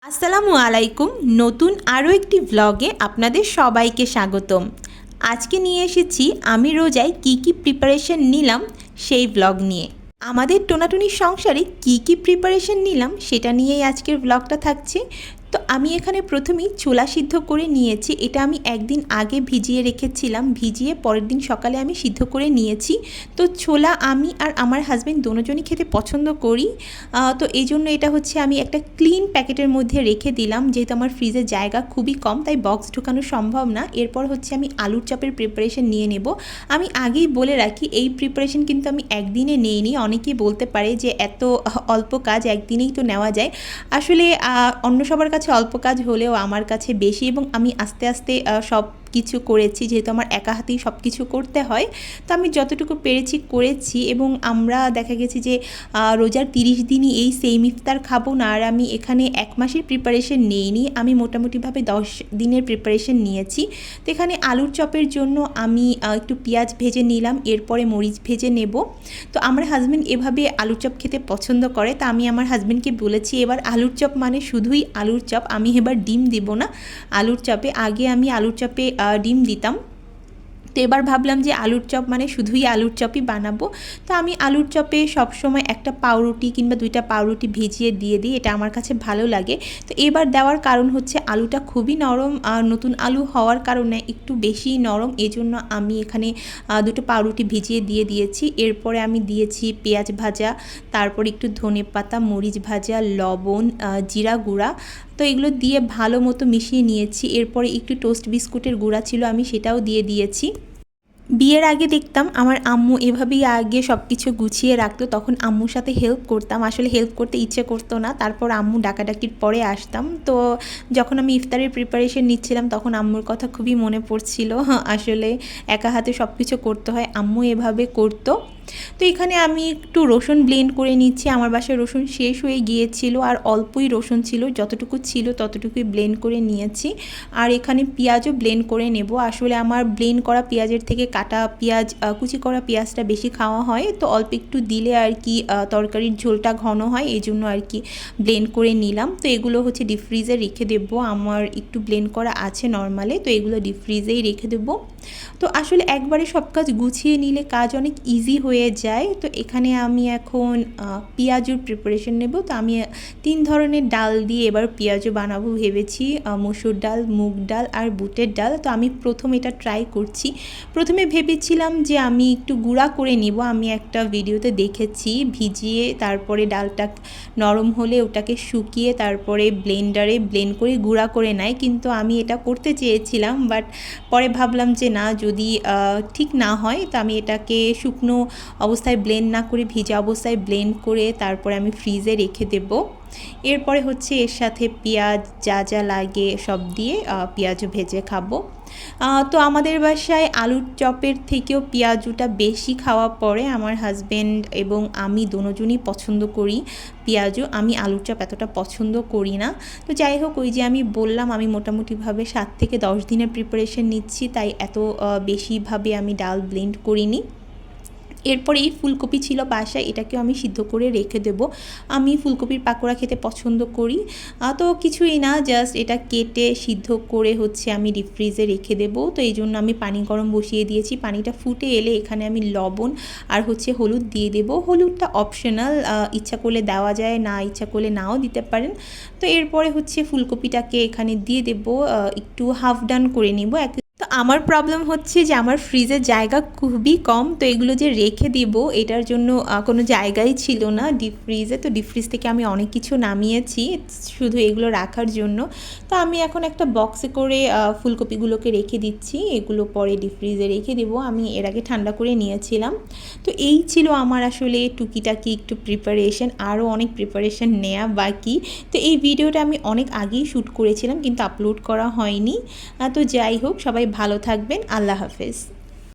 আসসালামু আলাইকুম। নতুন আরও একটি ব্লগে আপনাদের সবাইকে স্বাগতম। আজকে নিয়ে এসেছি আমি রোজায় কি প্রিপারেশন নিলাম সেই ব্লগ নিয়ে। আমাদের টোনাটুনির সংসারে কি প্রিপারেশন নিলাম সেটা নিয়েই আজকের ব্লগটা থাকছে। তো আমি এখানে প্রথমেই ছোলা সিদ্ধ করে নিয়েছি। এটা আমি একদিন আগে ভিজিয়ে রেখেছিলাম, ভিজিয়ে পরের দিন সকালে আমি সিদ্ধ করে নিয়েছি। তো ছোলা আমি আর আমার হাজব্যান্ড দুজনই খেতে পছন্দ করি। তো এই জন্য এটা হচ্ছে আমি একটা ক্লিন প্যাকেটের মধ্যে রেখে দিলাম, যেহেতু আমার ফ্রিজের জায়গা খুবই কম তাই বক্স ঢোকানো সম্ভব না। এরপর হচ্ছে আমি আলুর চপের প্রিপারেশন নিয়ে নেব। আমি আগেই বলে রাখি এই প্রিপারেশন কিন্তু আমি একদিনে নিইনি। অনেকেই বলতে পারে যে এত অল্প কাজ একদিনেই তো নেওয়া যায়। আসলে অন্য সবার কাছে অল্প কাজ হলেও আমার কাছে বেশি, এবং আমি আস্তে আস্তে সব কিছু করেছি, যেহেতু আমার একা হাতেই সব কিছু করতে হয়। তো আমি যতটুকু পেরেছি করেছি, এবং আমরা দেখা গেছে যে রোজার 30 দিনই এই সেম ইফতার খাবো না। আর আমি এখানে 1 মাসের প্রিপারেশন নিইনি, আমি মোটামুটিভাবে 10 দিনের প্রিপারেশন নিয়েছি। তো এখানে আলুর চপের জন্য আমি একটু পেঁয়াজ ভেজে নিলাম, এরপরে মরিচ ভেজে নেব। তো আমার হাজব্যান্ড এভাবে আলুর চপ খেতে পছন্দ করে। তা আমি আমার হাজব্যান্ডকে বলেছি এবার আলুর চপ মানে শুধুই আলুর চপ, আমি এবার ডিম দিব না আলুর চপে। আগে আমি আলুর চপে ডিম দিতাম, তো এবার ভাবলাম যে আলুর চপ মানে শুধুই আলুর চপই বানাবো। তো আমি আলুর চপে সবসময় একটা পাউরুটি কিংবা 2টা পাউরুটি ভিজিয়ে দিয়ে দিই, এটা আমার কাছে ভালো লাগে। তো এবার দেওয়ার কারণ হচ্ছে আলুটা খুবই নরম, নতুন আলু হওয়ার কারণে একটু বেশি নরম, এজন্য আমি এখানে 2টো পাউরুটি ভিজিয়ে দিয়ে দিয়েছি। এরপরে আমি দিয়েছি পেঁয়াজ ভাজা, তারপর একটু ধনেপাতা, মরিচ ভাজা, লবণ, জিরা গুঁড়া। তো এগুলো দিয়ে ভালো মতো মিশিয়ে নিয়েছি। এরপরে একটু টোস্ট বিস্কুটের গুঁড়া ছিল, আমি সেটাও দিয়ে দিয়েছি। বিয়ের আগে দেখতাম আমার আম্মু এভাবেই আগে সব কিছু গুছিয়ে রাখতো, তখন আম্মুর সাথে হেল্প করতাম। আসলে হেল্প করতে ইচ্ছে করতো না, তারপর আম্মু ডাকাডাকির পরে আসতাম। তো যখন আমি ইফতারের প্রিপারেশন নিচ্ছিলাম তখন আম্মুর কথা খুবই মনে পড়ছিল। আসলে একা হাতে সব কিছু করতে হয়, আম্মু এভাবে করতো। তো এখানে আমি একটু রসুন ব্লেন্ড করে নিচ্ছি। আমার বাসায় রসুন শেষ হয়ে গিয়েছিল আর অল্পই রসুন ছিল, যতটুকু ছিল ততটুকুই ব্লেন্ড করে নিয়েছি। আর এখানে পেঁয়াজও ব্লেন্ড করে নেব। আসলে আমার ব্লেন্ড করা পেঁয়াজের থেকে কাটা পেঁয়াজ, কুচি করা পেঁয়াজটা বেশি খাওয়া হয়, তো অল্প একটু দিলে আর কি তরকারির ঝোলটা ঘন হয়, এই জন্য আর কি ব্লেন্ড করে নিলাম। তো এগুলো হচ্ছে ডিপ ফ্রিজে রেখে দেবো, আমার একটু ব্লেন্ড করা আছে নর্মালে, তো এগুলো ডিপ ফ্রিজেই রেখে দেবো। তো আসলে একবারে সব কাজ গুছিয়ে নিলে কাজ অনেক ইজি হয়ে যায়। তো এখানে আমি এখন পেঁয়াজুর প্রিপারেশন নেব। তো আমি 3 ধরনের ডাল দিয়ে এবার পেঁয়াজু বানাবো ভেবেছি, মসুর ডাল, মুগ ডাল আর বুটের ডাল। তো আমি প্রথম এটা ট্রাই করছি। প্রথমে ভেবেছিলাম যে আমি একটু গুঁড়া করে নিব, আমি একটা ভিডিওতে দেখেছি ভিজিয়ে তারপরে ডালটা নরম হলে ওটাকে শুকিয়ে তারপরে ব্লেন্ডারে ব্লেন্ড করে গুঁড়া করে নেয়, কিন্তু আমি এটা করতে চেয়েছিলাম, বাট পরে ভাবলাম যে না, যদি ঠিক না হয় তো আমি এটাকে শুকনো অবস্থায় ব্লেন্ড না করে ভিজা অবস্থায় ব্লেন্ড করে তারপরে আমি ফ্রিজে রেখে দেব। এরপরে হচ্ছে এর সাথে পেঁয়াজ যা যা লাগে সব দিয়ে পেঁয়াজও ভেজে খাবো। তো আমাদের বাসায় আলুর চপের থেকেও পেঁয়াজুটা বেশি খাওয়া পড়ে। আমার হাজব্যান্ড এবং আমি দুজনই পছন্দ করি পেঁয়াজু, আমি আলুর চপ এতটা পছন্দ করি না। তো যাই হোক, ওই যে আমি বললাম আমি মোটামুটিভাবে 7 থেকে 10 দিনের প্রিপারেশন নিচ্ছি, তাই এত বেশিভাবে আমি ডাল ব্লেন্ড করিনি। এরপরে এই ফুলকপি ছিল বাসায়, এটাকেও আমি সিদ্ধ করে রেখে দেব। আমি ফুলকপির পাকোড়া খেতে পছন্দ করি। তো কিছুই না, জাস্ট এটা কেটে সিদ্ধ করে হচ্ছে আমি ডিপ ফ্রিজে রেখে দেব। তো এই জন্য আমি পানি গরম বসিয়ে দিয়েছি, পানিটা ফুটে এলে এখানে আমি লবণ আর হচ্ছে হলুদ দিয়ে দেব। হলুদটা অপশনাল, ইচ্ছা করলে দেওয়া যায়, না ইচ্ছা করলে নাও দিতে পারেন। তো এরপরে হচ্ছে ফুলকপিটাকে এখানে দিয়ে দেব, একটু হাফ ডান করে নিব। তো আমার প্রবলেম হচ্ছে যে আমার ফ্রিজের জায়গা খুবই কম, তো এগুলো যে রেখে দিব এটার জন্য কোনো জায়গাই ছিল না ডিপ ফ্রিজে। তো ডিপ ফ্রিজ থেকে আমি অনেক কিছু নামিয়েছি শুধু এগুলো রাখার জন্য। তো আমি এখন একটা বক্সে করে ফুলকপিগুলোকে রেখে দিচ্ছি, এগুলো পরে ডিপ ফ্রিজে রেখে দেবো। আমি এর আগে ঠান্ডা করে নিয়েছিলাম। তো এই ছিল আমার আসলে টুকিটাকি একটু প্রিপারেশন, আরও অনেক প্রিপারেশন নেওয়া বাকি। তো এই ভিডিওটা আমি অনেক আগেই শ্যুট করেছিলাম কিন্তু আপলোড করা হয়নি। তো যাই হোক, সবাই ভালো থাকবেন, আল্লাহ হাফেজ।